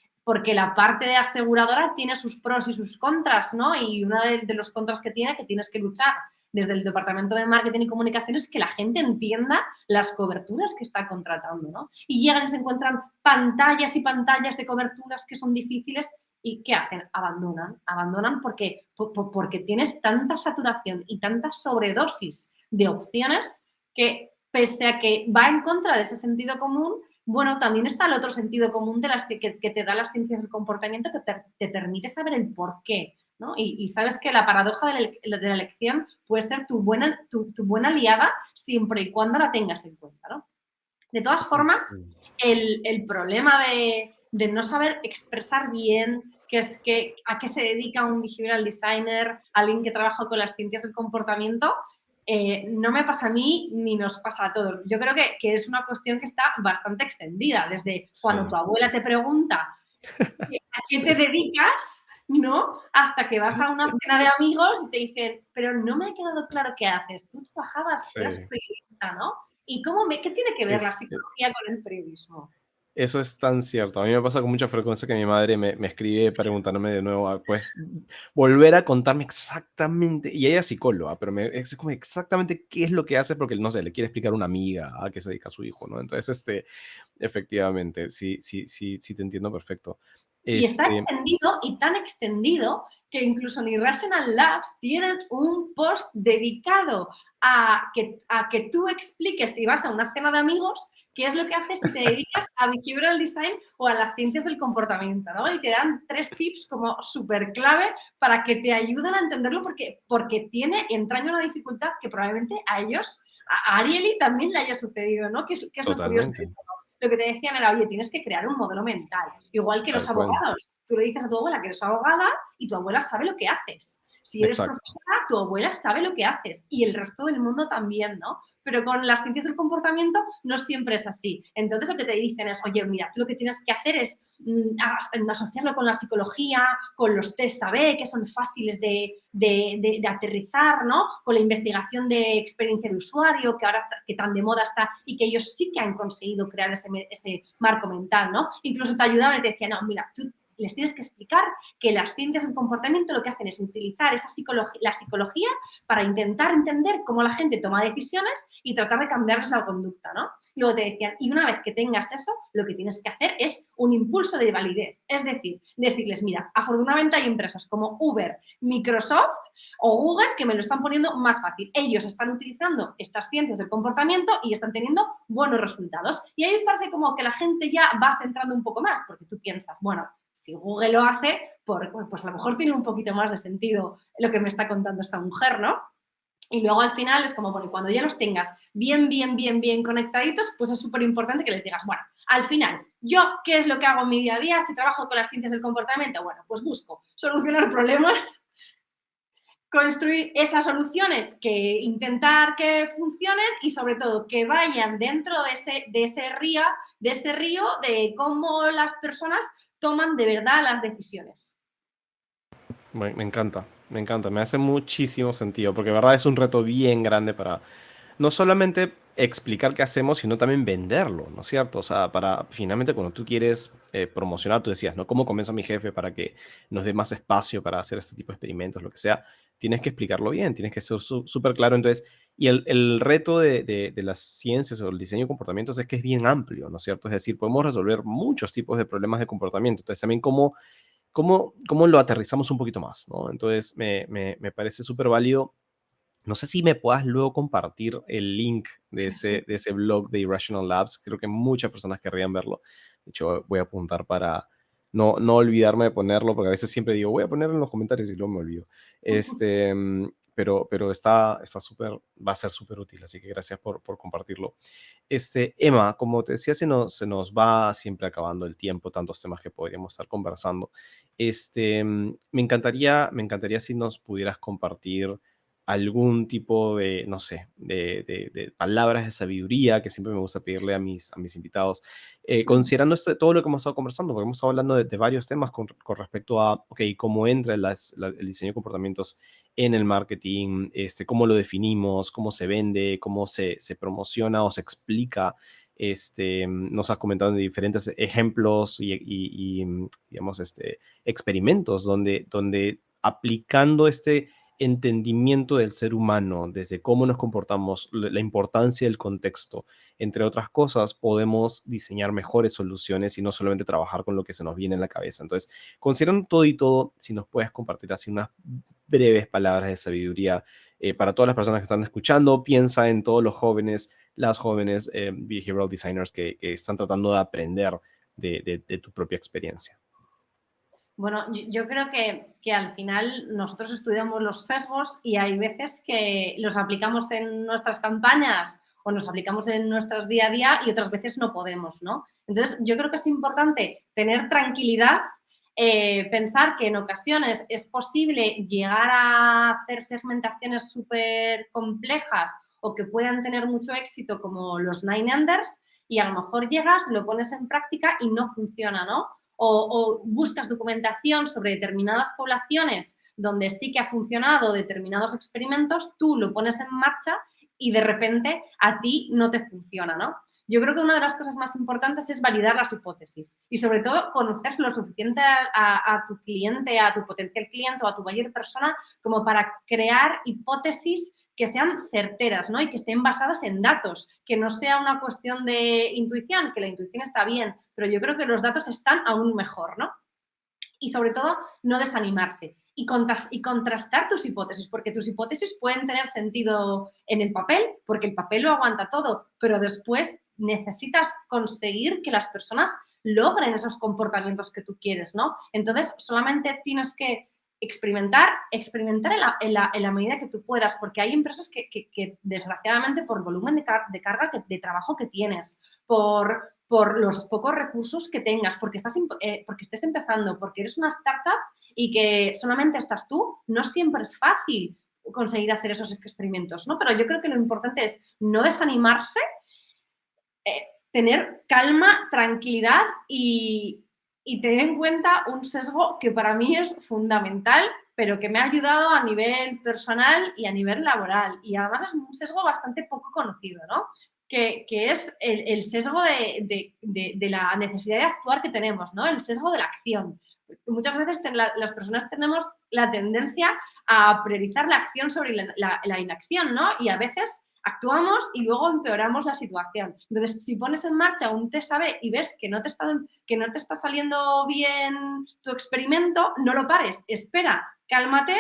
la parte de aseguradora tiene sus pros y sus contras, ¿no? Y uno de los contras que tiene, que tienes que luchar desde el departamento de marketing y comunicación, es que la gente entienda las coberturas que está contratando, ¿no? Y llegan y se encuentran pantallas y pantallas de coberturas que son difíciles. ¿Y qué hacen? Abandonan porque tienes tanta saturación y tanta sobredosis de opciones que, pese a que va en contra de ese sentido común, bueno, también está el otro sentido común de las que te da las ciencias del comportamiento que te permite saber el por qué, ¿no? Y sabes que la paradoja de la elección puede ser tu buena aliada siempre y cuando la tengas en cuenta, ¿no? De todas formas, el problema de no saber expresar bien a qué se dedica un behavioral designer, alguien que trabaja con las ciencias del comportamiento, no me pasa a mí ni nos pasa a todos. Yo creo que es una cuestión que está bastante extendida, desde cuando Sí, tu abuela te pregunta a qué te sí. dedicas, ¿no? Hasta que vas a una cena de amigos y te dicen, pero no me ha quedado claro qué haces. Tú trabajabas, eras Sí. periodista, ¿no? ¿Y qué tiene que ver la Es, psicología con el periodismo? Eso es tan cierto. A mí me pasa con mucha frecuencia que mi madre me escribe preguntándome de nuevo, pues, volver a contarme exactamente, y ella es psicóloga, pero es como exactamente qué es lo que hace, porque, no sé, le quiere explicar a una amiga a qué se dedica su hijo, ¿no? Entonces, efectivamente, sí, sí, sí, sí te entiendo perfecto. Y está Este, extendido y tan extendido que incluso en Irrational Labs tienen un post dedicado a que tú expliques si vas a una cena de amigos qué es lo que haces si te dedicas a behavioral design o a las ciencias del comportamiento, ¿no? Y te dan 3 tips como súper clave para que te ayuden a entenderlo porque entraña una dificultad que probablemente a ellos, a Ariely también le haya sucedido, ¿no? Que es lo curioso de Totalmente, esto, ¿no? Lo que te decían era, oye, tienes que crear un modelo mental, igual que los tal cual. abogados. Tú le dices a tu abuela que eres abogada y tu abuela sabe lo que haces. Si eres Exacto, profesora, tu abuela sabe lo que haces y el resto del mundo también, ¿no? Pero con las ciencias del comportamiento no siempre es así. Entonces lo que te dicen es, oye, mira, tú lo que tienes que hacer es asociarlo con la psicología, con los test A/B, que son fáciles de aterrizar, ¿no? Con la investigación de experiencia de usuario, que ahora que tan de moda está y que ellos sí que han conseguido crear ese marco mental, ¿no? Incluso te ayudaban y te decían, no, mira, tú les tienes que explicar que las ciencias del comportamiento lo que hacen es utilizar la psicología para intentar entender cómo la gente toma decisiones y tratar de cambiarles la conducta, ¿no? Luego te decían, y una vez que tengas eso, lo que tienes que hacer es un impulso de validez. Es decir, decirles, mira, afortunadamente hay empresas como Uber, Microsoft o Google que me lo están poniendo más fácil. Ellos están utilizando estas ciencias del comportamiento y están teniendo buenos resultados. Y ahí parece como que la gente ya va centrando un poco más, porque tú piensas, bueno, si Google lo hace, pues a lo mejor tiene un poquito más de sentido lo que me está contando esta mujer, ¿no? Y luego al final es como, bueno, cuando ya los tengas bien conectaditos, pues es súper importante que les digas, bueno, al final, ¿yo qué es lo que hago en mi día a día si trabajo con las ciencias del comportamiento? Bueno, pues busco solucionar problemas, construir esas soluciones que intentar que funcionen y sobre todo que vayan dentro de ese río de cómo las personas toman de verdad las decisiones. me encanta, me encanta, me hace muchísimo sentido, porque de verdad es un reto bien grande para no solamente explicar qué hacemos, sino también venderlo, ¿no es cierto? O sea, para finalmente cuando tú quieres promocionar, tú decías, ¿no? ¿Cómo convenzo a mi jefe para que nos dé más espacio para hacer este tipo de experimentos, lo que sea? Tienes que explicarlo bien, tienes que ser súper claro. Entonces, y el reto de las ciencias o el diseño de comportamientos es que es bien amplio, ¿no es cierto? Es decir, podemos resolver muchos tipos de problemas de comportamiento. Entonces, también cómo lo aterrizamos un poquito más, ¿no? Entonces, me parece súper válido. No sé si me puedas luego compartir el link de ese blog de Irrational Labs. Creo que muchas personas querrían verlo. De hecho, voy a apuntar para no olvidarme de ponerlo, porque a veces siempre digo, voy a ponerlo en los comentarios y luego me olvido. Pero está súper, va a ser súper útil, así que gracias por compartirlo. Emma, como te decía, se nos va siempre acabando el tiempo, tantos temas que podríamos estar conversando. Me encantaría si nos pudieras compartir algún tipo de, no sé, de palabras de sabiduría que siempre me gusta pedirle a mis invitados, considerando todo lo que hemos estado conversando, porque hemos estado hablando de varios temas con respecto a, ok, cómo entra el diseño de comportamientos en el marketing, cómo lo definimos, cómo se vende, cómo se promociona o se explica. Nos has comentado de diferentes ejemplos y, digamos, experimentos donde aplicando este entendimiento del ser humano, desde cómo nos comportamos, la importancia del contexto, entre otras cosas, podemos diseñar mejores soluciones y no solamente trabajar con lo que se nos viene en la cabeza. Entonces, considerando todo y todo, si nos puedes compartir así unas breves palabras de sabiduría para todas las personas que están escuchando, piensa en todos los jóvenes, las jóvenes behavioral designers que están tratando de aprender de tu propia experiencia. Bueno, yo creo que al final nosotros estudiamos los sesgos y hay veces que los aplicamos en nuestras campañas o nos aplicamos en nuestros día a día y otras veces no podemos, ¿no? Entonces, yo creo que es importante tener tranquilidad, pensar que en ocasiones es posible llegar a hacer segmentaciones súper complejas o que puedan tener mucho éxito como los Nine Enders y a lo mejor llegas, lo pones en práctica y no funciona, ¿no? O buscas documentación sobre determinadas poblaciones donde sí que ha funcionado determinados experimentos, tú lo pones en marcha y de repente a ti no te funciona, ¿no? Yo creo que una de las cosas más importantes es validar las hipótesis y sobre todo conocer lo suficiente a tu cliente, a tu potencial cliente o a tu buyer persona como para crear hipótesis que sean certeras, ¿no? Y que estén basadas en datos, que no sea una cuestión de intuición, que la intuición está bien, pero yo creo que los datos están aún mejor, ¿no? Y sobre todo, no desanimarse. y contrastar tus hipótesis, porque tus hipótesis pueden tener sentido en el papel, porque el papel lo aguanta todo, pero después necesitas conseguir que las personas logren esos comportamientos que tú quieres, ¿no? Entonces, solamente tienes que experimentar en la medida que tú puedas, porque hay empresas que desgraciadamente, por volumen de carga de trabajo que tienes, por los pocos recursos que tengas, porque estés empezando, porque eres una startup y que solamente estás tú, no siempre es fácil conseguir hacer esos experimentos, ¿no? Pero yo creo que lo importante es no desanimarse, tener calma, tranquilidad y tener en cuenta un sesgo que para mí es fundamental, pero que me ha ayudado a nivel personal y a nivel laboral. Y además es un sesgo bastante poco conocido, ¿no? Que es el sesgo de la necesidad de actuar que tenemos, ¿no? El sesgo de la acción. Muchas veces las personas tenemos la tendencia a priorizar la acción sobre la inacción, ¿no? Y a veces actuamos y luego empeoramos la situación. Entonces, si pones en marcha un test A/B y ves que no te está saliendo bien tu experimento, no lo pares, espera, cálmate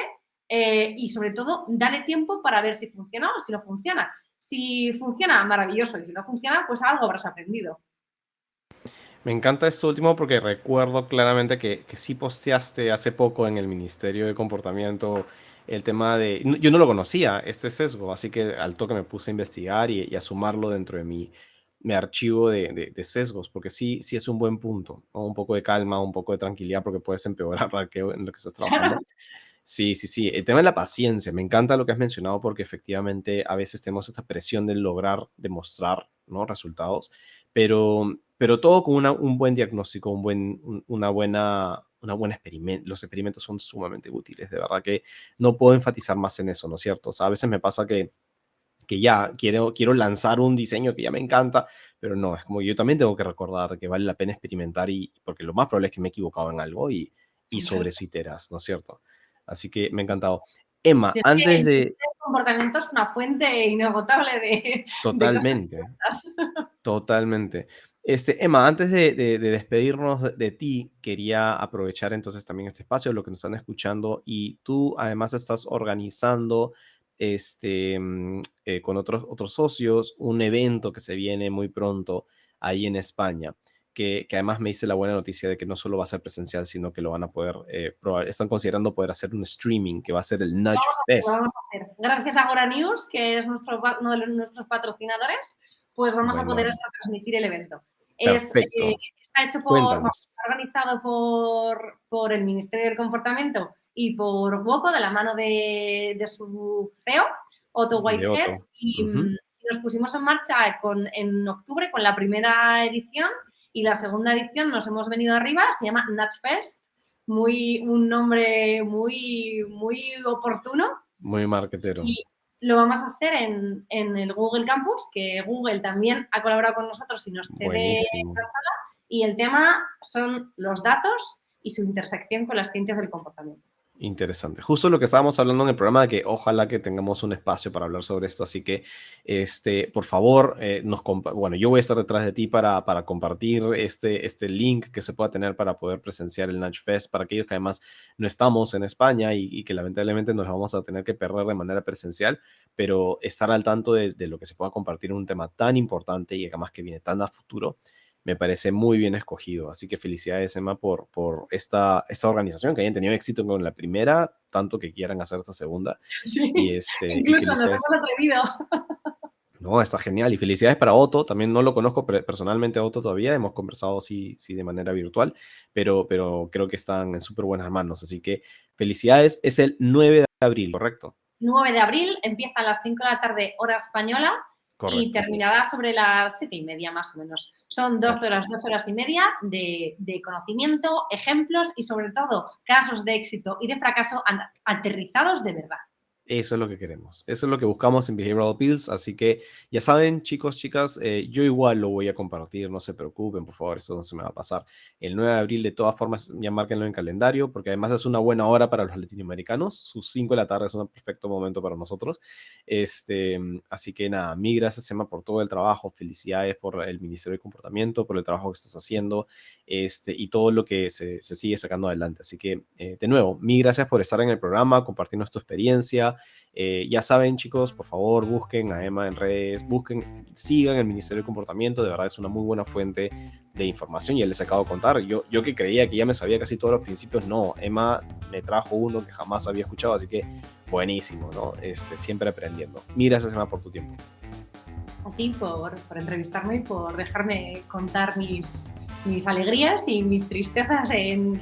y sobre todo dale tiempo para ver si funciona o si no funciona. Si funciona, maravilloso, y si no funciona, pues algo habrás aprendido. Me encanta esto último porque recuerdo claramente que sí posteaste hace poco en el Ministerio de Comportamiento el tema de... Yo no lo conocía, este sesgo, así que al toque me puse a investigar y a sumarlo dentro de mi archivo de sesgos, porque sí, sí es un buen punto, ¿no? Un poco de calma, un poco de tranquilidad, porque puedes empeorar en lo que estás trabajando. Sí, sí, sí. El tema de la paciencia, me encanta lo que has mencionado porque efectivamente a veces tenemos esta presión de lograr demostrar, ¿no? Resultados, pero todo con un buen diagnóstico, una buena experimento. Los experimentos son sumamente útiles, de verdad que no puedo enfatizar más en eso, ¿no es cierto? O sea, a veces me pasa que ya quiero lanzar un diseño que ya me encanta, pero no, es como que yo también tengo que recordar que vale la pena experimentar y porque lo más probable es que me he equivocado en algo y sobre eso iteras, ¿no es cierto? Así que me ha encantado. Emma, Si es que antes el de... comportamiento es una fuente inagotable de cosas Totalmente, curiosas. totalmente. Emma, antes de despedirnos de ti, quería aprovechar entonces también este espacio, lo que nos están escuchando, y tú además estás organizando con otros socios un evento que se viene muy pronto ahí en España, que además me dice la buena noticia de que no solo va a ser presencial, sino que lo van a poder probar. Están considerando poder hacer un streaming que va a ser el Nudge Vamos Fest. a hacer. Gracias a Agora News, que es uno de nuestros patrocinadores, pues vamos a poder Buenas, transmitir el evento. perfecto. Está hecho Cuéntanos. está organizado por el Ministerio del Comportamiento y por WOCO, de la mano de su CEO, Otto De Whitehead, Otto. y Ujú. nos pusimos en marcha en octubre con la primera edición y la segunda edición nos hemos venido arriba, se llama Nudge Fest, un nombre muy oportuno Muy marquetero. y lo vamos a hacer en el Google Campus, que Google también ha colaborado con nosotros y nos cede Buenísimo. la sala. Y el tema son los datos y su intersección con las ciencias del comportamiento. Interesante. Justo lo que estábamos hablando en el programa, de que ojalá que tengamos un espacio para hablar sobre esto. Así que, por favor, bueno, yo voy a estar detrás de ti para compartir este link que se pueda tener para poder presenciar el Nudge Fest para aquellos que además no estamos en España y que lamentablemente nos vamos a tener que perder de manera presencial, pero estar al tanto de lo que se pueda compartir en un tema tan importante y además que viene tan a futuro me parece muy bien escogido. Así que felicidades, Emma, por esta organización, que hayan tenido éxito con la primera, tanto que quieran hacer esta segunda. Y, Sí, y incluso nos felicidades. hemos atrevido. No, está genial. Y felicidades para Otto. También no lo conozco personalmente a Otto todavía. Hemos conversado sí de manera virtual, pero creo que están en súper buenas manos. Así que felicidades. Es el 9 de abril, ¿correcto? 9 de abril, empieza a las 5 de la tarde, hora española, y Correcto. terminará sobre las 7:30 más o menos. Son 2 horas y media de conocimiento, ejemplos y sobre todo casos de éxito y de fracaso aterrizados de verdad. Eso es lo que queremos. Eso es lo que buscamos en Behavioral Pills. Así que ya saben, chicos, chicas, yo igual lo voy a compartir. No se preocupen, por favor, eso no se me va a pasar. El 9 de abril, de todas formas, ya márquenlo en calendario, porque además es una buena hora para los latinoamericanos. Sus 5 de la tarde es un perfecto momento para nosotros. Así que nada, mil gracias, Emma, por todo el trabajo. Felicidades por el Ministerio de Comportamiento, por el trabajo que estás haciendo y todo lo que se sigue sacando adelante. Así que, de nuevo, mil gracias por estar en el programa, compartirnos tu experiencia. Ya saben, chicos, por favor, busquen a Emma en redes, sigan el Ministerio de Comportamiento, de verdad es una muy buena fuente de información. Ya les acabo de contar, yo que creía que ya me sabía casi todos los principios, no, Emma me trajo uno que jamás había escuchado, así que buenísimo, ¿no? Siempre aprendiendo. Mil gracias, Emma, por tu tiempo. A ti por entrevistarme y por dejarme contar mis alegrías y mis tristezas y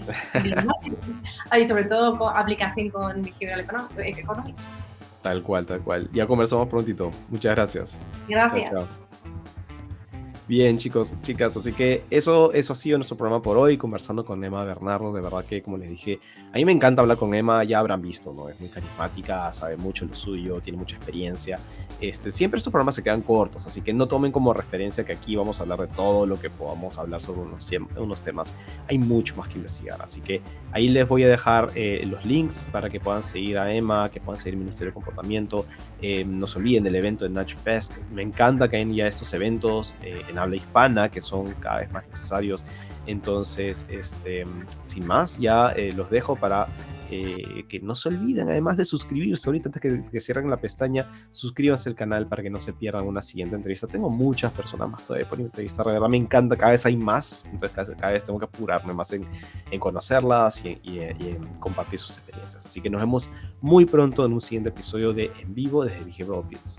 sobre todo con aplicación con Behavioral Economics. Tal cual, tal cual. Ya conversamos prontito. Muchas gracias. Gracias. Chao, chao. Bien, chicos, chicas, así que eso ha sido nuestro programa por hoy, conversando con Emma Bernardo. De verdad que, como les dije, a mí me encanta hablar con Emma, ya habrán visto, ¿no? Es muy carismática, sabe mucho lo suyo, tiene mucha experiencia. Siempre estos programas se quedan cortos, así que no tomen como referencia que aquí vamos a hablar de todo lo que podamos hablar sobre unos temas. Hay mucho más que investigar, así que ahí les voy a dejar los links para que puedan seguir a Emma, que puedan seguir el Ministerio de Comportamiento. No se olviden del evento de Nudge Fest. Me encanta que hayan ya estos eventos en habla hispana, que son cada vez más necesarios. Entonces, sin más, ya los dejo para que no se olviden, además de suscribirse. Ahorita, antes que cierren la pestaña, suscríbanse al canal para que no se pierdan una siguiente entrevista. Tengo muchas personas más todavía por entrevistar, de verdad me encanta, cada vez hay más, entonces cada vez tengo que apurarme más en conocerlas y en compartir sus experiencias. Así que nos vemos muy pronto en un siguiente episodio de En Vivo desde Behavioral Pills.